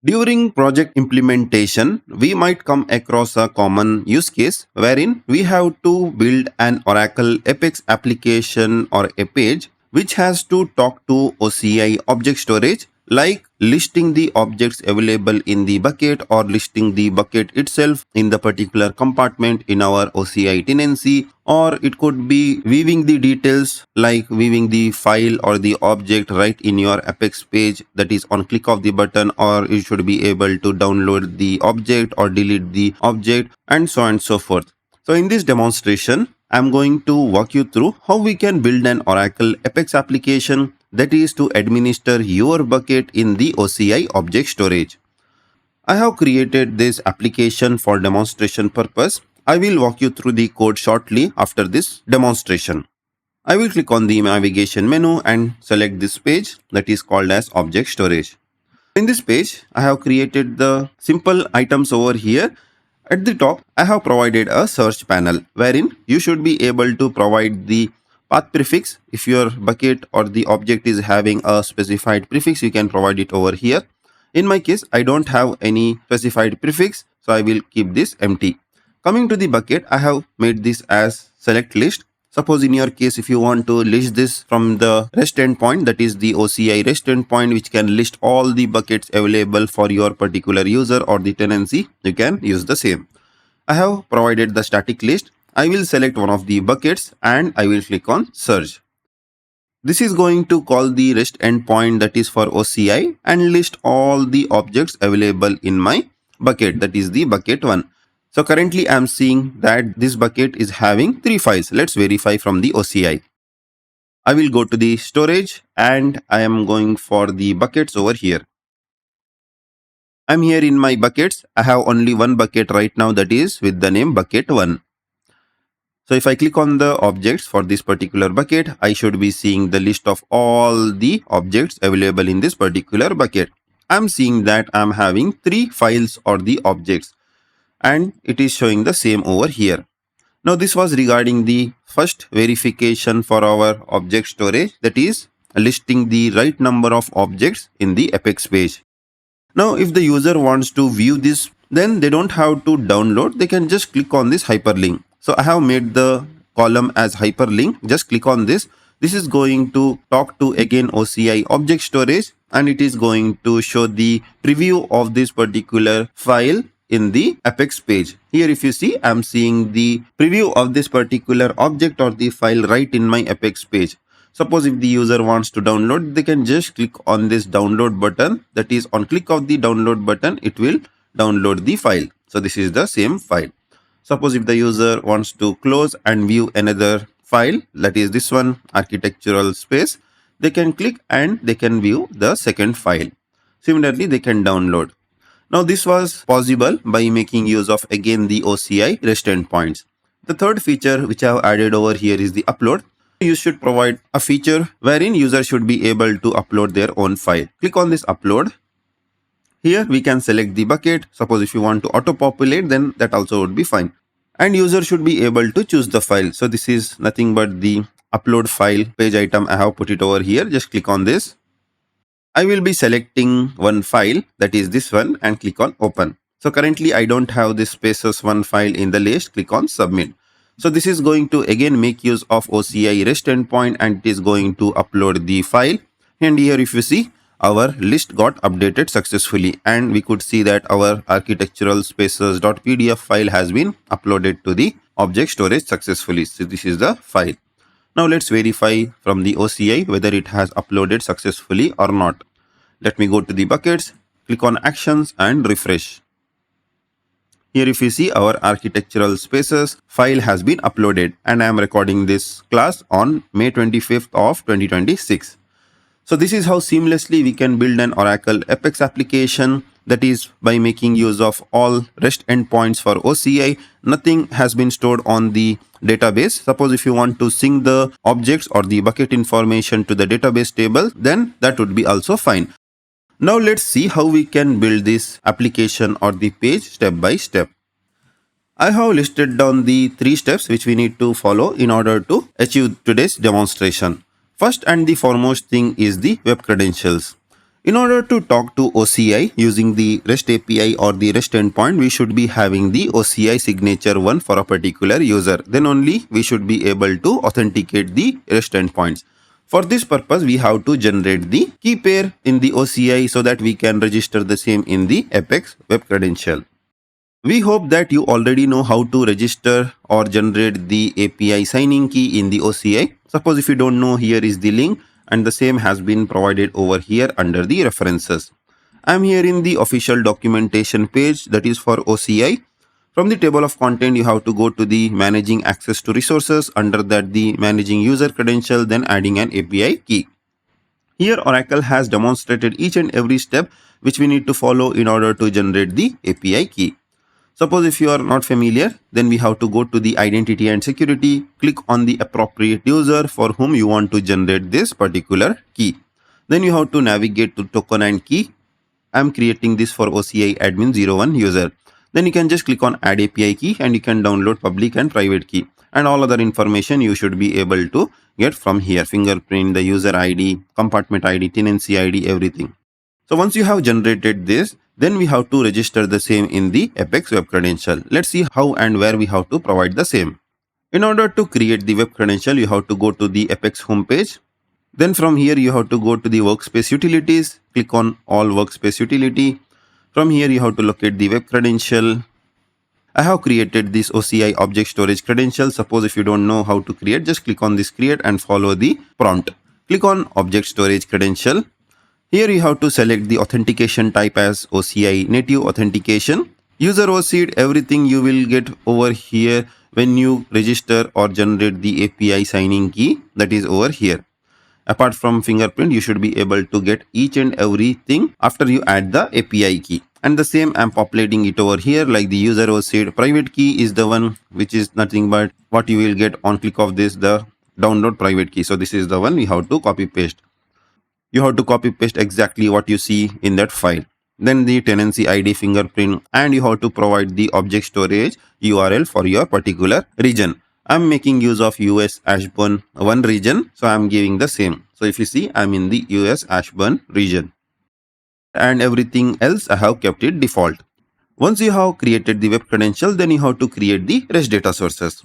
During project implementation, we might come across a common use case wherein we have to build an Oracle Apex application or a page which has to talk to OCI Object Storage, like listing the objects available in the bucket or listing the bucket itself in the particular compartment in our OCI tenancy, or it could be weaving the details like weaving the file or the object right in your Apex page, that is on click of the button, or you should be able to download the object or delete the object, and so on and so forth. So in this demonstration, I'm going to walk you through how we can build an Oracle Apex application that is to administer your bucket in the OCI Object Storage. I have created this application for demonstration purpose. I will walk you through the code shortly after this demonstration. I will click on the navigation menu and select this page that is called as Object Storage. In this page, I have created the simple items over here. At the top, I have provided a search panel wherein you should be able to provide the path prefix. If your bucket or the object is having a specified prefix, you can provide it over here. In my case, I don't have any specified prefix, so I will keep this empty. Coming to the bucket, I have made this as select list. Suppose in your case, if you want to list this from the REST endpoint, that is the OCI REST endpoint, which can list all the buckets available for your particular user or the tenancy, you can use the same. I have provided the static list. I will select one of the buckets and I will click on search. This is going to call the REST endpoint that is for OCI and list all the objects available in my bucket, that is the bucket 1. So currently I am seeing that this bucket is having 3 files. Let's verify from the OCI. I will go to the storage and I am going for the buckets over here. I'm here in my buckets. I have only one bucket right now, that is with the name bucket 1. So if I click on the objects for this particular bucket, I should be seeing the list of all the objects available in this particular bucket. I'm seeing that I'm having 3 files or the objects, and it is showing the same over here. Now this was regarding the first verification for our object storage, that is listing the right number of objects in the Apex page. Now if the user wants to view this, then they don't have to download, they can just click on this hyperlink. So I have made the column as hyperlink. Just click on this. This is going to talk to again OCI Object Storage, and it is going to show the preview of this particular file in the Apex page. Here if you see, I'm seeing the preview of this particular object or the file right in my Apex page. Suppose if the user wants to download, they can just click on this download button. That is, on click of the download button, it will download the file. So this is the same file. Suppose if the user wants to close and view another file, that is this one, architectural space, they can click and they can view the second file. Similarly, they can download. Now this was possible by making use of again the OCI REST endpoints. The third feature which I have added over here is the upload. You should provide a feature wherein user should be able to upload their own file. Click on this upload. Here we can select the bucket. Suppose if you want to auto populate, then that also would be fine. And user should be able to choose the file. So this is nothing but the upload file page item. I have put it over here. Just click on this. I will be selecting one file, that is this one, and click on open. So currently I don't have this spaces one file in the list. Click on submit. So this is going to again make use of OCI REST endpoint, and it is going to upload the file. And here if you see, our list got updated successfully, and we could see that our architectural spaces.pdf file has been uploaded to the object storage successfully. So this is the file. Now let's verify from the OCI whether it has uploaded successfully or not. Let me go to the buckets, click on actions and refresh. Here if you see, our architectural spaces file has been uploaded, and I am recording this class on May 25th of 2026. So this is how seamlessly we can build an Oracle Apex application, that is by making use of all REST endpoints for OCI. Nothing has been stored on the database. Suppose if you want to sync the objects or the bucket information to the database table, then that would be also fine. Now let's see how we can build this application or the page step by step. I have listed down the 3 steps which we need to follow in order to achieve today's demonstration. First and the foremost thing is the web credentials. In order to talk to OCI using the REST API or the REST endpoint, we should be having the OCI signature one for a particular user. Then only we should be able to authenticate the REST endpoints. For this purpose, we have to generate the key pair in the OCI so that we can register the same in the Apex web credential. We hope that you already know how to register or generate the API signing key in the OCI. Suppose if you don't know, here is the link and the same has been provided over here under the references. I'm here in the official documentation page, that is for OCI. From the table of content, you have to go to the managing access to resources, under that the managing user credential, then adding an API key. Here Oracle has demonstrated each and every step which we need to follow in order to generate the API key. Suppose if you are not familiar, then we have to go to the identity and security, click on the appropriate user for whom you want to generate this particular key. Then you have to navigate to token and key. I'm creating this for OCI admin 01 user. Then you can just click on add API key and you can download public and private key. And all other information you should be able to get from here. Fingerprint, the user ID, compartment ID, tenancy ID, everything. So once you have generated this, then we have to register the same in the Apex web credential. Let's see how and where we have to provide the same. In order to create the web credential, you have to go to the Apex homepage. Then from here, you have to go to the workspace utilities, click on all workspace utility. From here, you have to locate the web credential. I have created this OCI Object Storage credential. Suppose if you don't know how to create, just click on this create and follow the prompt. Click on Object Storage credential. Here you have to select the authentication type as OCI native authentication. User OCID, everything you will get over here when you register or generate the API signing key, that is over here. Apart from fingerprint, you should be able to get each and everything after you add the API key. And the same, I'm populating it over here like the user OCID. Private key is the one which is nothing but what you will get on click of this, the download private key. So this is the one we have to copy paste. You have to copy paste exactly what you see in that file. Then the tenancy ID, fingerprint, and you have to provide the object storage URL for your particular region. I'm making use of US Ashburn 1 region, so I'm giving the same. So if you see, I'm in the US Ashburn region. And everything else I have kept it default. Once you have created the web credential, then you have to create the REST data sources.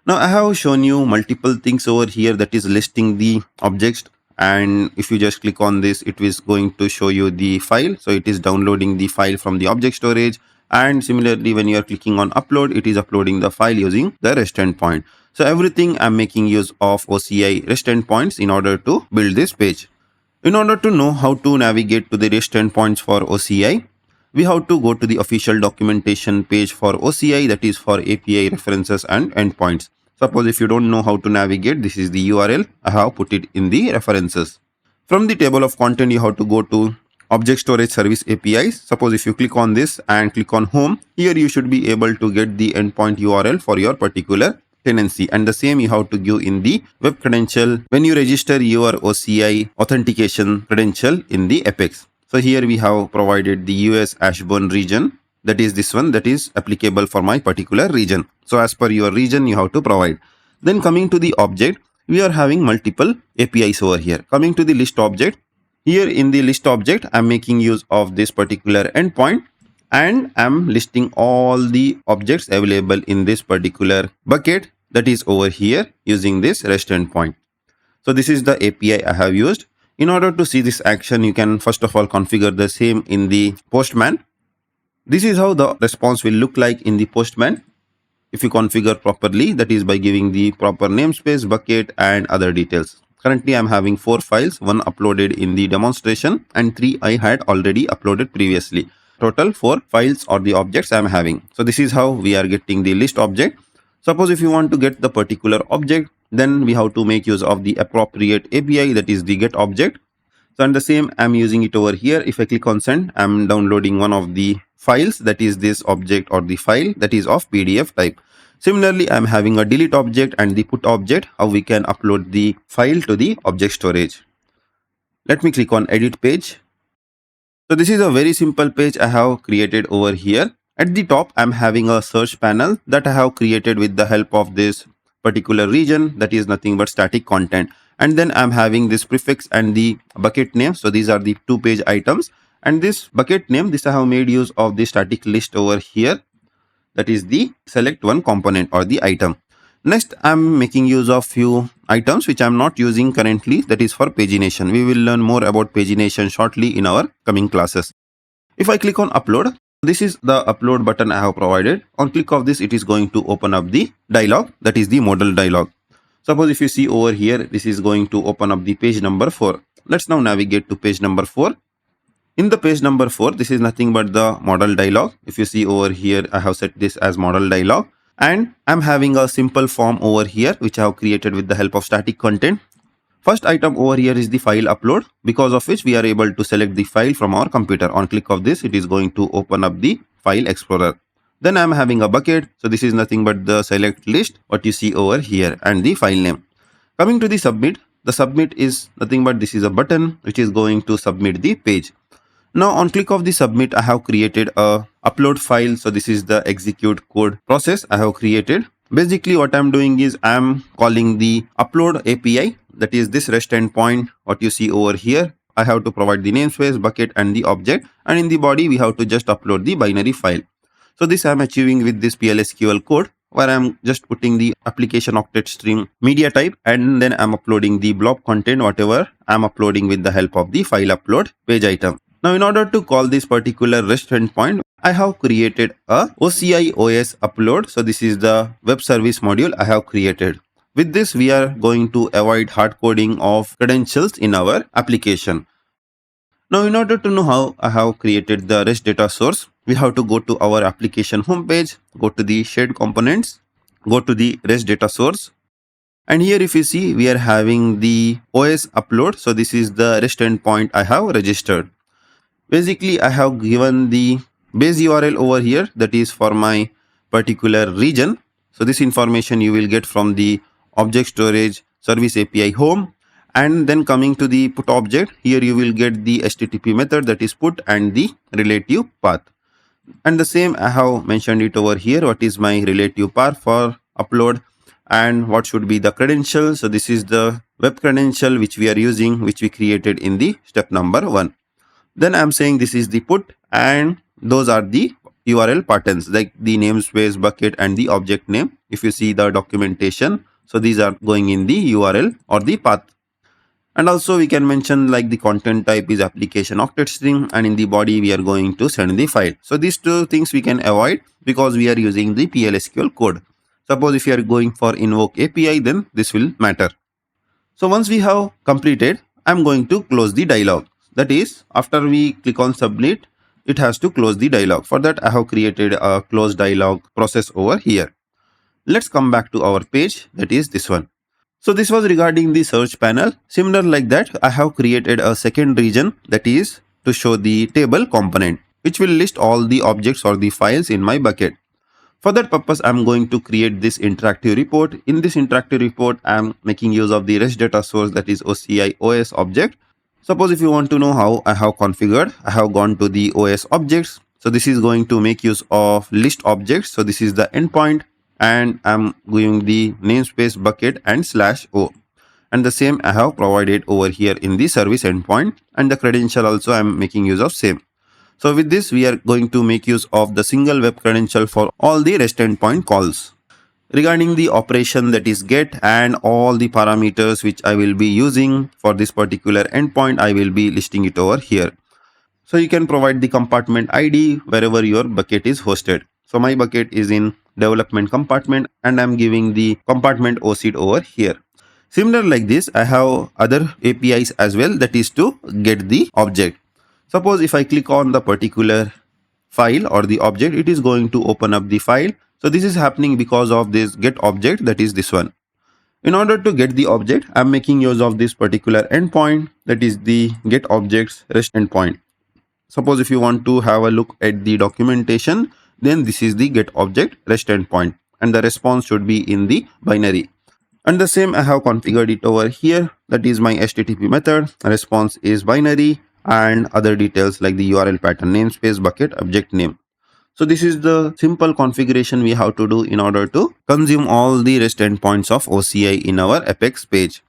Now I have shown you multiple things over here, that is listing the objects. And if you just click on this, it is going to show you the file. So it is downloading the file from the object storage. And similarly, when you are clicking on upload, it is uploading the file using the REST endpoint. So everything I'm making use of OCI REST endpoints in order to build this page. In order to know how to navigate to the REST endpoints for OCI, we have to go to the official documentation page for OCI, that is for API references and endpoints. Suppose if you don't know how to navigate, this is the URL. I have put it in the references. From the table of content, you have to go to Object Storage Service APIs. Suppose if you click on this and click on Home, here you should be able to get the endpoint URL for your particular tenancy. And the same you have to give in the web credential when you register your OCI authentication credential in the Apex. So here we have provided the US Ashburn region. That is this one, that is applicable for my particular region. So as per your region, you have to provide. Then coming to the object, we are having multiple APIs over here. Coming to the list object, here in the list object, I'm making use of this particular endpoint and I'm listing all the objects available in this particular bucket, that is over here, using this REST endpoint. So this is the API I have used. In order to see this action, you can first of all configure the same in the Postman. This is how the response will look like in the Postman if you configure properly, that is by giving the proper namespace, bucket and other details. Currently I'm having 4 files, 1 uploaded in the demonstration and 3 I had already uploaded previously. Total 4 files or the objects I'm having. So this is how we are getting the list object. Suppose if you want to get the particular object, then we have to make use of the appropriate API, that is the get object. So and the same, I'm using it over here. If I click on send, I'm downloading one of the files, that is this object or the file that is of PDF type. Similarly, I'm having a delete object and the put object, how we can upload the file to the object storage. Let me click on edit page. So this is a very simple page I have created over here. At the top, I'm having a search panel that I have created with the help of this particular region, that is nothing but static content. And then I'm having this prefix and the bucket name. So these are the 2 page items. And this bucket name, this I have made use of the static list over here. That is the select one component or the item. Next, I'm making use of few items which I'm not using currently. That is for pagination. We will learn more about pagination shortly in our coming classes. If I click on upload, this is the upload button I have provided. On click of this, it is going to open up the dialog. That is the modal dialog. Suppose if you see over here, this is going to open up the page number 4. Let's now navigate to page number 4. In the page number 4, this is nothing but the modal dialog. If you see over here, I have set this as modal dialog. And I'm having a simple form over here, which I have created with the help of static content. First item over here is the file upload, because of which we are able to select the file from our computer. On click of this, it is going to open up the file explorer. Then I'm having a bucket. So this is nothing but the select list, what you see over here, and the file name. Coming to the submit is nothing but this is a button which is going to submit the page. Now on click of the submit, I have created a upload file. So this is the execute code process I have created. Basically what I'm doing is I'm calling the upload API, that is this REST endpoint, what you see over here. I have to provide the namespace, bucket and the object, and in the body we have to just upload the binary file. So this I'm achieving with this PLSQL code, where I'm just putting the application octet string media type, and then I'm uploading the blob content, whatever I'm uploading with the help of the file upload page item. Now in order to call this particular REST endpoint, I have created a OCI OS upload. So this is the web service module I have created. With this, we are going to avoid hard coding of credentials in our application. Now in order to know how I have created the REST data source, we have to go to our application homepage, go to the shared components, go to the REST data source. And here if you see, we are having the OS upload. So this is the REST endpoint I have registered. Basically, I have given the base URL over here, that is for my particular region. So this information you will get from the Object Storage Service API home. And then coming to the put object, here you will get the HTTP method, that is put, and the relative path. And the same I have mentioned it over here, what is my relative path for upload and what should be the credential. So this is the web credential which we are using, which we created in the step number 1. Then I'm saying this is the put, and those are the URL patterns like the namespace, bucket and the object name. If you see the documentation, so these are going in the URL or the path. And also we can mention like the content type is application octet string, and in the body we are going to send the file. So these two things we can avoid because we are using the PLSQL code. Suppose if you are going for invoke API, then this will matter. So once we have completed, I'm going to close the dialog. That is, after we click on submit, it has to close the dialog. For that, I have created a close dialog process over here. Let's come back to our page, that is this one. So this was regarding the search panel. Similar like that, I have created a second region, that is to show the table component, which will list all the objects or the files in my bucket. For that purpose, I'm going to create this interactive report. In this interactive report, I'm making use of the REST data source, that is OCI OS object. Suppose if you want to know how I have configured, I have gone to the OS objects. So this is going to make use of list objects. So this is the endpoint, and I'm giving the namespace, bucket and /o. And the same I have provided over here in the service endpoint, and the credential also I'm making use of same. So with this, we are going to make use of the single web credential for all the REST endpoint calls. Regarding the operation, that is get, and all the parameters which I will be using for this particular endpoint, I will be listing it over here. So you can provide the compartment ID wherever your bucket is hosted. So my bucket is in development compartment, and I'm giving the compartment OCID over here. Similar like this, I have other APIs as well, that is to get the object. Suppose if I click on the particular file or the object, it is going to open up the file. So this is happening because of this get object, that is this one. In order to get the object, I'm making use of this particular endpoint, that is the get objects REST endpoint. Suppose if you want to have a look at the documentation, then this is the get object REST endpoint, and the response should be in the binary. And the same I have configured it over here, that is my HTTP method, response is binary, and other details like the URL pattern, namespace, bucket, object name. So this is the simple configuration we have to do in order to consume all the REST endpoints of OCI in our Apex page.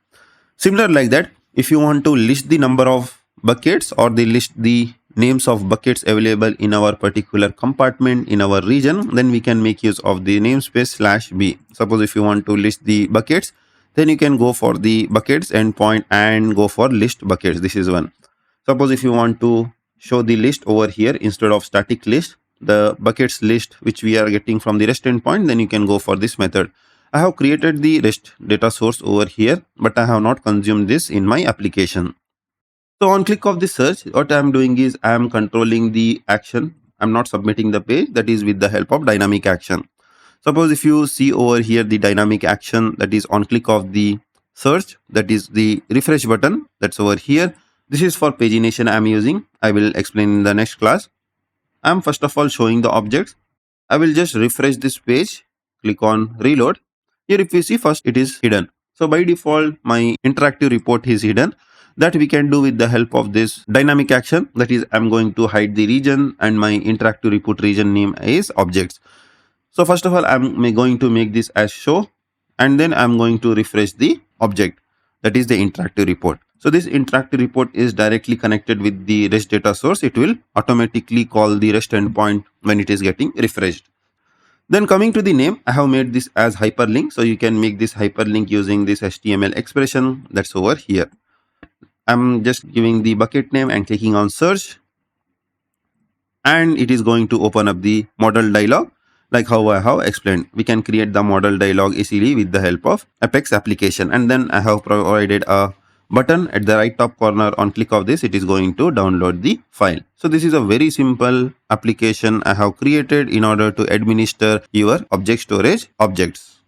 Similar like that, if you want to list the number of buckets or the list the names of buckets available in our particular compartment in our region, then we can make use of the namespace /b. Suppose if you want to list the buckets, then you can go for the buckets endpoint and go for list buckets. This is one. Suppose if you want to show the list over here instead of static list, the buckets list which we are getting from the REST endpoint, then you can go for this method. I have created the REST data source over here, but I have not consumed this in my application. So on click of the search, what I am doing is I am controlling the action. I'm not submitting the page, that is with the help of dynamic action. Suppose if you see over here the dynamic action, that is on click of the search, that is the refresh button, that's over here. This is for pagination I am using. I will explain in the next class. I am first of all showing the objects. I will just refresh this page, click on reload. Here if you see, first it is hidden. So by default my interactive report is hidden. That we can do with the help of this dynamic action. That is, I'm going to hide the region and my interactive report region name is objects. So first of all, I'm going to make this as show, and then I'm going to refresh the object, that is the interactive report. So this interactive report is directly connected with the REST data source. It will automatically call the REST endpoint when it is getting refreshed. Then coming to the name, I have made this as hyperlink. So you can make this hyperlink using this HTML expression that's over here. I'm just giving the bucket name and clicking on search, and it is going to open up the model dialog. Like how I have explained, we can create the model dialog easily with the help of Apex application. And then I have provided a button at the right top corner. On click of this, it is going to download the file. So this is a very simple application I have created in order to administer your object storage objects.